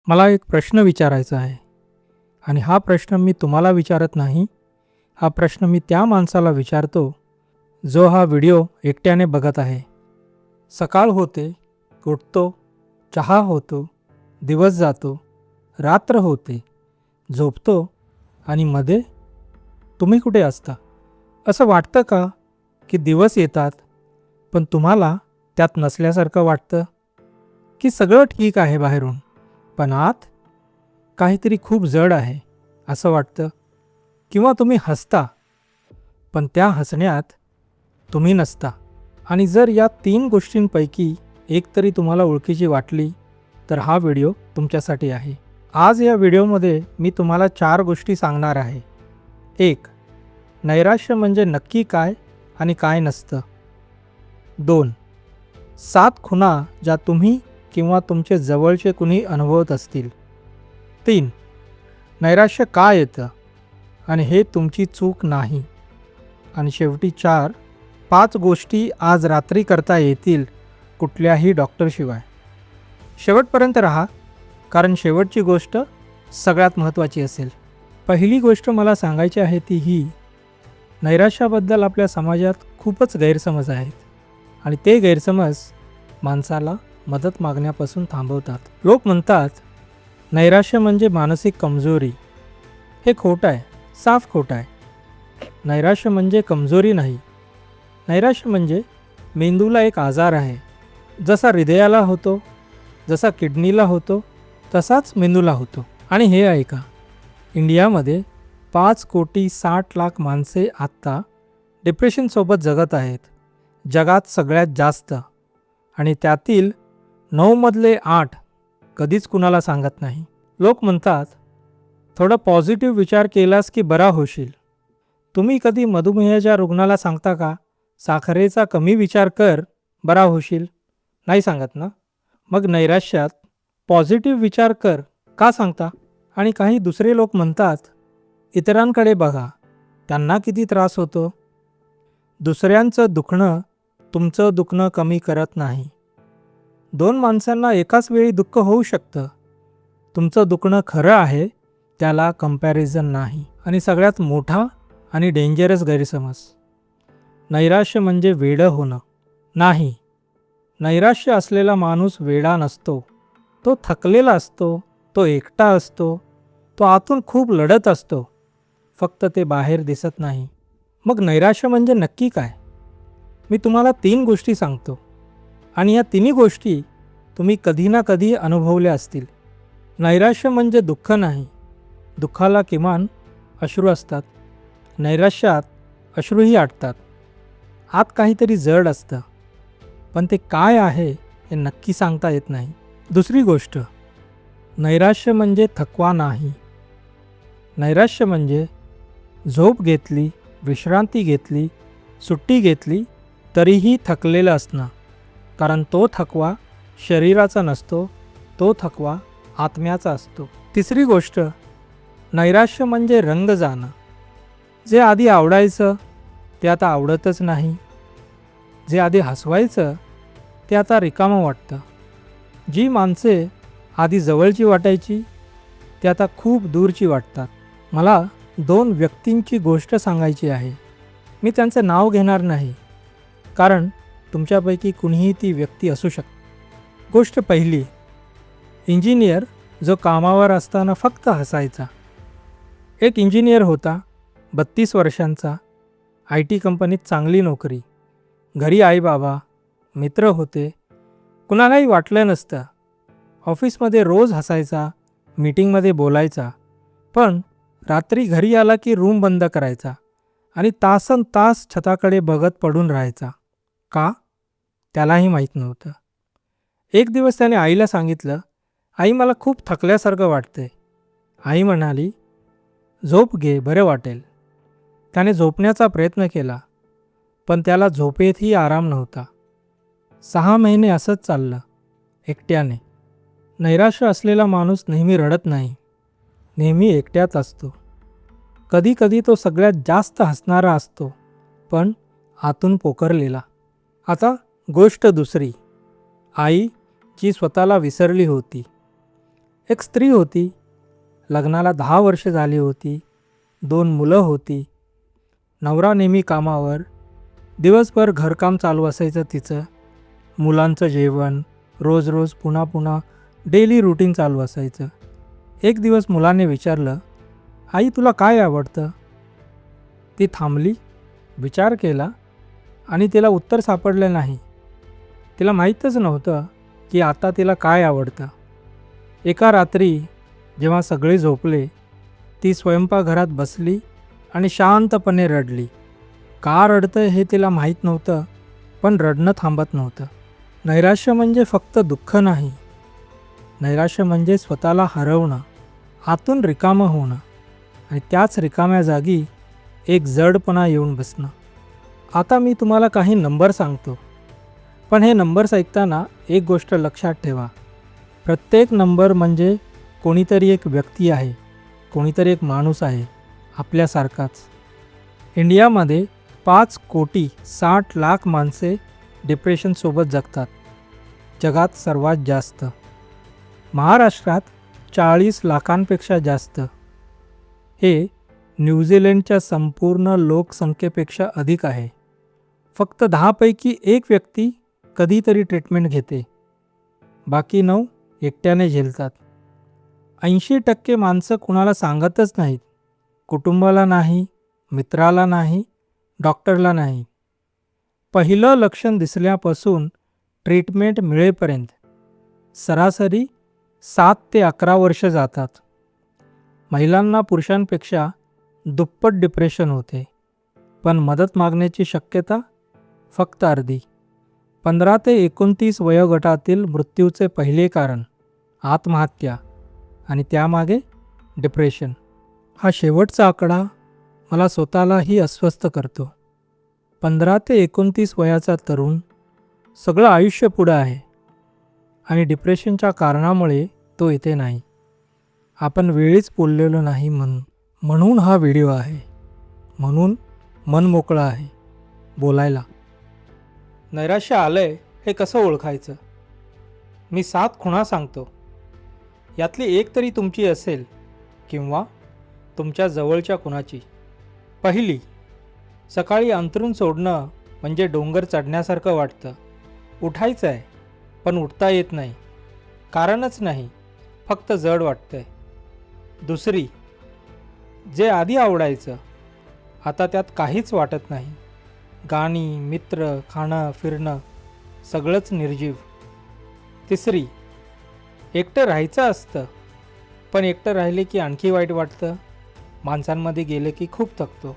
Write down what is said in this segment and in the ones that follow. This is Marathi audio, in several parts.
मला एक प्रश्न विचारायचा आहे आणि हा प्रश्न मी तुम्हाला विचारत नाही. हा प्रश्न मी त्या माणसाला विचारतो जो हा व्हिडिओ एकट्याने बघत आहे. सकाळ होते, उठतो, चहा होतो, दिवस जातो, रात्र होते, झोपतो आणि मध्ये तुम्ही कुठे असता? असं वाटतं का की दिवस येतात पण तुम्हाला त्यात नसल्यासारखं वाटतं? की सगळं ठीक आहे बाहेरून पण आत काहीतरी खूप जड आहे असं वाटतं? किंवा तुम्ही हसता पण त्या हसण्यात तुम्ही नसता? आणि जर या 3 गोष्टींपैकी एक तरी तुम्हाला ओळखीची वाटली तर हा व्हिडिओ तुमच्यासाठी आहे. आज या व्हिडिओमध्ये मी तुम्हाला 4 गोष्टी सांगणार आहे. 1. नैराश्य म्हणजे नक्की काय आणि काय नसतं. 2. 7 खुणा ज्या तुम्ही किंवा तुमचे जवळचे कुणी अनुभवत असतील. 3. नैराश्य का येतं आणि हे तुमची चूक नाही. आणि शेवटी 4. 5 गोष्टी आज रात्री करता येतील कुठल्याही डॉक्टरशिवाय. शेवटपर्यंत राहा, कारण शेवटची गोष्ट सगळ्यात महत्त्वाची असेल. पहिली गोष्ट मला सांगायची आहे ती ही, नैराश्याबद्दल आपल्या समाजात खूपच गैरसमज आहेत आणि ते गैरसमज माणसाला मदत मागण्यापासून थांबवतात. लोक म्हणतात नैराश्य म्हणजे मानसिक कमजोरी. हे खोटं आहे, साफ खोटं आहे. नैराश्य म्हणजे कमजोरी नाही. नैराश्य म्हणजे मेंदूला एक आजार आहे. जसा हृदयाला होतो, जसा किडनीला होतो, तसाच मेंदूला होतो. आणि हे ऐका, इंडियामध्ये 5,60,00,000 माणसे आत्ता डिप्रेशनसोबत जगत आहेत. जगात सगळ्यात जास्त. आणि त्यातील 9 मधले 8 कधीच कुणाला सांगत नाही. लोक म्हणतात थोडा पॉझिटिव्ह विचार केलास की बरा होशील. तुम्ही कधी मधुमेहाच्या रुग्णाला सांगता का साखरेचा कमी विचार कर, बरा होशील? नाही सांगत ना. मग नैराश्यात पॉझिटिव्ह विचार कर का सांगता? आणि काही दुसरे लोक म्हणतात इतरांकडे बघा, त्यांना किती त्रास होतो. दुसऱ्यांचं दुखणं तुमचं दुखणं कमी करत नाही. 2 माणसांना एकाच वेळी दुःख होऊ शकतं. तुमचं दुखणं खरं आहे, त्याला कंपॅरिझन नाही. आणि सगळ्यात मोठा आणि डेंजरस गैरसमज, नैराश्य म्हणजे वेडं होणं. नाही, नैराश्य असलेला माणूस वेडा नसतो. तो थकलेला असतो, तो एकटा असतो, तो आतून खूप लढत असतो. फक्त ते बाहेर दिसत नाही. मग नैराश्य म्हणजे नक्की काय? मी तुम्हाला 3 गोष्टी सांगतो आणि या 3 गोष्टी तुम्ही कधी ना कधी अनुभवल्या असतील. नैराश्य म्हणजे दुःख नाही. दुःखाला किमान अश्रू असतात. नैराश्यात अश्रूही आटतात. आत काहीतरी जड असतं, पण ते काय आहे हे नक्की सांगता येत नाही. दुसरी गोष्ट, नैराश्य म्हणजे थकवा नाही. नैराश्य म्हणजे झोप घेतली, विश्रांती घेतली, सुट्टी घेतली तरीही थकलेलं असणं. कारण तो थकवा शरीराचा नसतो, तो थकवा आत्म्याचा असतो. तिसरी गोष्ट, नैराश्य म्हणजे रंग जाणं. जे आधी आवडायचं ते आता आवडतच नाही. जे आधी हसवायचं ते आता रिकामं वाटतं. जी माणसे आधी जवळची वाटायची ते आता खूप दूरची वाटतात. मला 2 व्यक्तींची गोष्ट सांगायची आहे. मी त्यांचं नाव घेणार नाही, कारण तुमच्यापैकी कुणीही ती व्यक्ती असू शकते. गोष्ट पहिली, इंजिनियर जो कामावर असताना फक्त हसायचा. एक इंजिनियर होता, 32 वर्षांचा, IT कंपनीत चांगली नोकरी, घरी आई बाबा, मित्र होते, कुणालाही वाटलं नसतं. ऑफिसमध्ये रोज हसायचा, मीटिंगमध्ये बोलायचा, पण रात्री घरी आला की रूम बंद करायचा आणि तासनतास छताकडे बघत पडून राहायचा. का? त्यालाही माहीत नव्हतं. एक दिवस त्याने आईला सांगितलं, आई मला खूप थकल्यासारखं वाटतंय. आई म्हणाली, झोप घे, बरं वाटेल. त्याने झोपण्याचा प्रयत्न केला, पण त्याला झोपेतही आराम नव्हता. 6 महिने असंच चाललं, एकट्याने. नैराश्य असलेला माणूस नेहमी रडत नाही, नेहमी एकट्यात असतो. कधी कधी तो सगळ्यात जास्त हसणारा असतो, पण आतून पोखरलेला. आता गोष्ट दुसरी, आई जी स्वतःला विसरली होती. एक स्त्री होती, लग्नाला 10 वर्ष झाली होती, 2 मुलं होती. नवरा नेहमी कामावर, दिवसभर घरकाम चालू असायचं तिचं. मुलांचं जेवण, रोज रोज पुन्हा पुन्हा डेली रुटीन चालू असायचं. एक दिवस मुलाने विचारलं, आई तुला काय आवडतं? ती थांबली, विचार केला आणि तिला उत्तर सापडलं नाही. तिला माहीतच नव्हतं की आता तिला काय आवडतं. एका रात्री जेव्हा सगळे झोपले, ती स्वयंपाकघरात बसली आणि शांतपणे रडली. का रडतं हे तिला माहीत नव्हतं, पण रडणं थांबत नव्हतं. नैराश्य म्हणजे फक्त दुःख नाही. नैराश्य म्हणजे स्वतःला हरवणं, आतून रिकामं होणं आणि त्याच रिकाम्या जागी एक जडपणा येऊन बसणं. आता मी तुम्हाला काही नंबर सांगतो, पण हे नंबर्स ऐकताना एक गोष्ट लक्षात ठेवा. प्रत्येक नंबर म्हणजे कोणीतरी एक व्यक्ती आहे, कोणीतरी एक माणूस आहे आपल्यासारखाच. इंडियामध्ये 5,60,00,000 माणसे डिप्रेशनसोबत जगतात. जगात सर्वात जास्त. महाराष्ट्रात 40 लाखांपेक्षा जास्त. हे न्यूझीलंडच्या संपूर्ण लोकसंख्येपेक्षा अधिक आहे. फक्त 10 पैकी 1 व्यक्ती कधीतरी ट्रीटमेंट घेते. बाकी 9 एकट्याने झेलतात. 80% माणसं कुणाला सांगतच नाहीत. कुटुंबाला नाही, मित्राला नाही, डॉक्टरला नाही. पहिलं लक्षण दिसल्यापासून ट्रीटमेंट मिळेपर्यंत सरासरी 7 ते 11 वर्ष जातात. महिलांना पुरुषांपेक्षा दुप्पट डिप्रेशन होते, पण मदत मागण्याची शक्यता फक्त अर्धी. 15 ते 29 वयोगटातील मृत्यूचे पहिले कारण आत्महत्या आणि त्यामागे डिप्रेशन. हा शेवटचा आकडा मला स्वतःलाही अस्वस्थ करतो. 15 ते 29 वयाचा तरुण, सगळं आयुष्य पुढं आहे आणि डिप्रेशनच्या कारणामुळे तो इथे नाही. आपण वेळीच बोललेलो नाही म्हणून हा व्हिडिओ आहे. म्हणून मन मोकळं आहे बोलायला. नैराश्य आलंय हे कसं ओळखायचं? मी 7 खुणा सांगतो. यातली एक तरी तुमची असेल किंवा तुमच्या जवळच्या कुणाची. पहिली, सकाळी अंथरूण सोडणं म्हणजे डोंगर चढण्यासारखं वाटतं. उठायचं आहे पण उठता येत नाही. कारणच नाही, फक्त जड वाटतंय. दुसरी, जे आधी आवडायचं आता त्यात काहीच वाटत नाही. गाणी, मित्र, खाणं, फिरणं सगळंच निर्जीव. तिसरी, एकटं राहायचं असतं पण एकटं राहिले की आणखी वाईट वाटतं. माणसांमध्ये गेले की खूप थकतो.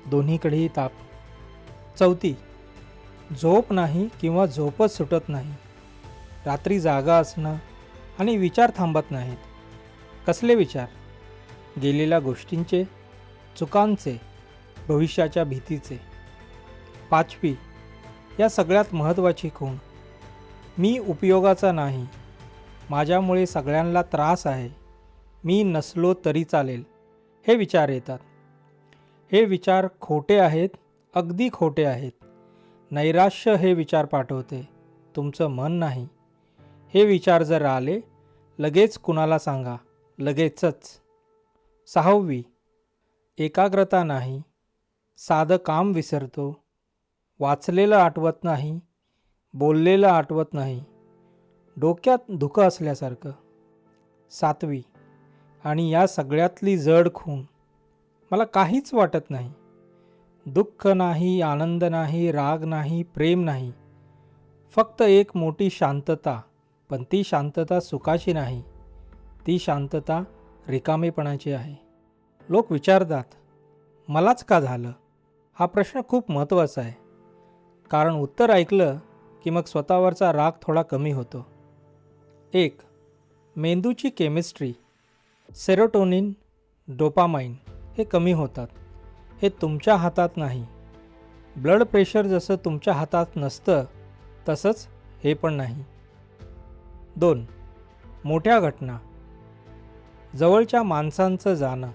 दोन्हीकडेही ताप. चौथी, झोप नाही किंवा झोपच सुटत नाही. रात्री जागा असणं आणि विचार थांबत नाहीत. कसले विचार? गेलेल्या गोष्टींचे, चुकांचे, भविष्याच्या भीतीचे. पाचवी, या सगळ्यात महत्त्वाची खूण, मी उपयोगाचा नाही, माझ्यामुळे सगळ्यांना त्रास आहे, मी नसलो तरी चालेल, हे विचार येतात. हे विचार खोटे आहेत, अगदी खोटे आहेत. नैराश्य हे विचार पाठवते, तुमचं मन नाही. हे विचार जर आले, लगेच कुणाला सांगा, लगेचच. सहावी, एकाग्रता नाही, साधं काम विसरतो, वाचलेलं आठवत नाही, बोललेलं आठवत नाही, डोक्यात धुकं असल्यासारखं. सातवी, आणि या सगळ्यातली जड खूण, मला काहीच वाटत नाही. दुःख नाही, आनंद नाही, राग नाही, प्रेम नाही, फक्त एक मोठी शांतता. पण ती शांतता सुखाची नाही, ती शांतता रिकामेपणाची आहे. लोक विचारतात, मलाच का झालं? हा प्रश्न खूप महत्त्वाचा आहे, कारण उत्तर ऐकलं की मग स्वतःवरचा राग थोडा कमी होतो. 1. मेंदूची केमिस्ट्री, सेरोटोनिन, डोपामाइन हे कमी होतात. हे तुमच्या हातात नाही. ब्लड प्रेशर जसं तुमच्या हातात नसतं तसंच हे पण नाही. 2. मोठ्या घटना, जवळच्या माणसांचं जाणं,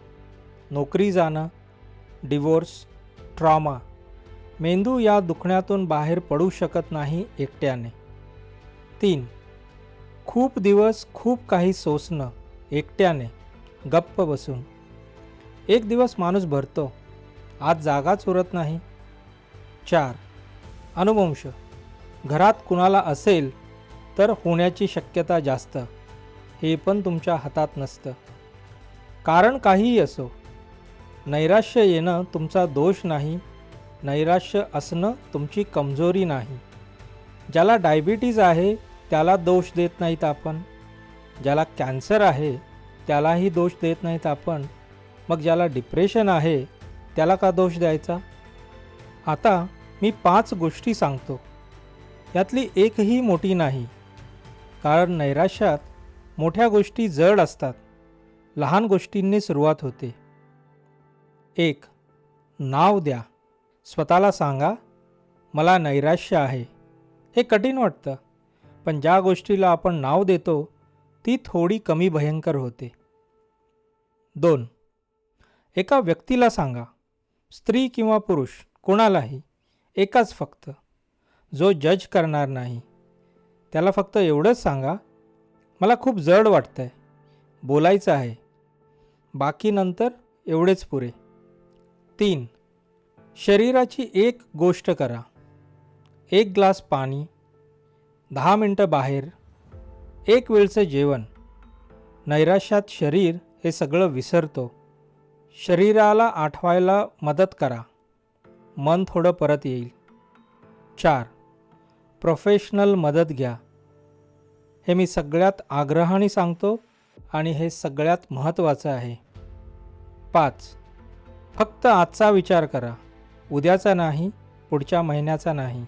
नोकरी जाणं, डिवोर्स, ट्रॉमा. मेंदू या दुखण्यातून बाहेर पडू शकत नाही एकट्याने. 3. खूप दिवस खूप काही सोसणं, एकट्याने गप्प बसून. एक दिवस माणूस भरतो, आज जागाच उरत नाही. 4. अनुवंश. घरात कुणाला असेल तर होण्याची शक्यता जास्त, हे पण तुमच्या हातात नसतं. कारण काहीही असो, नैराश्य येणं तुमचा दोष नाही, नैराश्य असणं तुमची कमजोरी नाही. ज्याला डायबिटीज आहे त्याला दोष देत नाहीत आपण, ज्याला कॅन्सर आहे त्यालाही दोष देत नाहीत आपण, मग ज्याला डिप्रेशन आहे त्याला का दोष द्यायचा. आता मी 5 गोष्टी सांगतो, यातली एकही मोठी नाही, कारण नैराश्यात मोठ्या गोष्टी जड असतात, लहान गोष्टींनी सुरुवात होते. 1. नाव द्या. स्वतःला सांगा, मला नैराश्य आहे. हे कठीण वाटतं, पण ज्या गोष्टीला आपण नाव देतो ती थोडी कमी भयंकर होते. 2. एका व्यक्तीला सांगा, स्त्री किंवा पुरुष कोणालाही, एकाच फक्त, जो जज करणार नाही. त्याला फक्त एवढंच सांगा, मला खूप जड वाटतंय, बोलायचं आहे. बाकी नंतर एवढेच पुरे. 3. शरीराची एक गोष्ट करा. 1 ग्लास पाणी, 10 मिनटं बाहेर, 1 वेळचं जेवण. नैराश्यात शरीर हे सगळं विसरतो. शरीराला आठवायला मदत करा, मन थोडं परत येईल. 4. प्रोफेशनल मदत घ्या. हे मी सगळ्यात आग्रहाने सांगतो आणि हे सगळ्यात महत्त्वाचं आहे. 5. फक्त आजचा विचार करा, उद्याचा नाही, पुढच्या महिन्याचा नाही.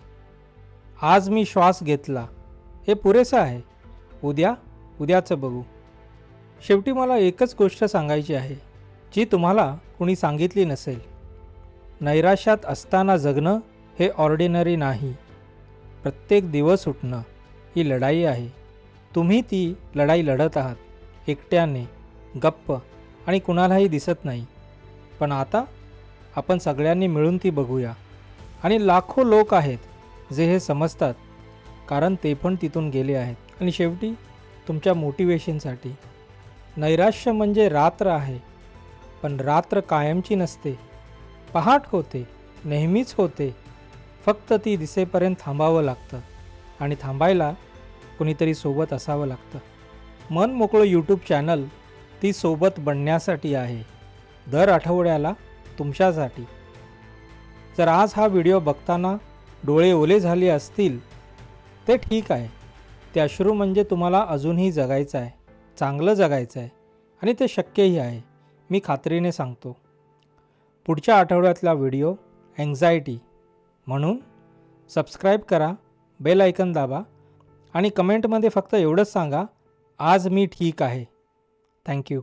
आज मी श्वास घेतला, हे पुरेसं आहे. उद्याचं बघू. शेवटी मला एकच गोष्ट सांगायची आहे, जी तुम्हाला कुणी सांगितली नसेल. नैराश्यात असताना जगणं हे ऑर्डिनरी नाही. प्रत्येक दिवस उठणं ही लढाई आहे. तुम्ही ती लढाई लढत आहात, एकट्याने, गप्प आणि कुणालाही दिसत नाही. पण आता आपण सगळ्यांनी मिळून ती बघूया. आणि लाखो लोक आहेत जे हे समजतात, कारण ते पण तिथून गेले आहेत. आणि शेवटी तुमच्या मोटिवेशनसाठी, नैराश्य म्हणजे रात्र आहे, पण रात्र कायमची नसते. पहाट होते, नेहमीच होते. फक्त ती दिसेपर्यंत थांबावं लागतं, आणि थांबायला कोणीतरी सोबत असावं लागतं. मन मोकळं यूट्यूब चॅनल ती सोबत बनण्यासाठी आहे, दर आठवड्याला तुमच्यासाठी. जर आज हा व्हिडिओ बघताना डोळे ओले झाले असतील ते ठीक आहे. ते अश्रू म्हणजे तुम्हाला अजूनही जगायचं आहे, चांगलं जगायचं आहे, आणि ते शक्यही आहे. मी खात्रीने सांगतो. पुढच्या आठवड्यातला व्हिडिओ अँक्झायटी म्हणून सबस्क्राईब करा, बेल आयकन दाबा आणि कमेंटमध्ये फक्त एवढंच सांगा, आज मी ठीक आहे. थँक्यू.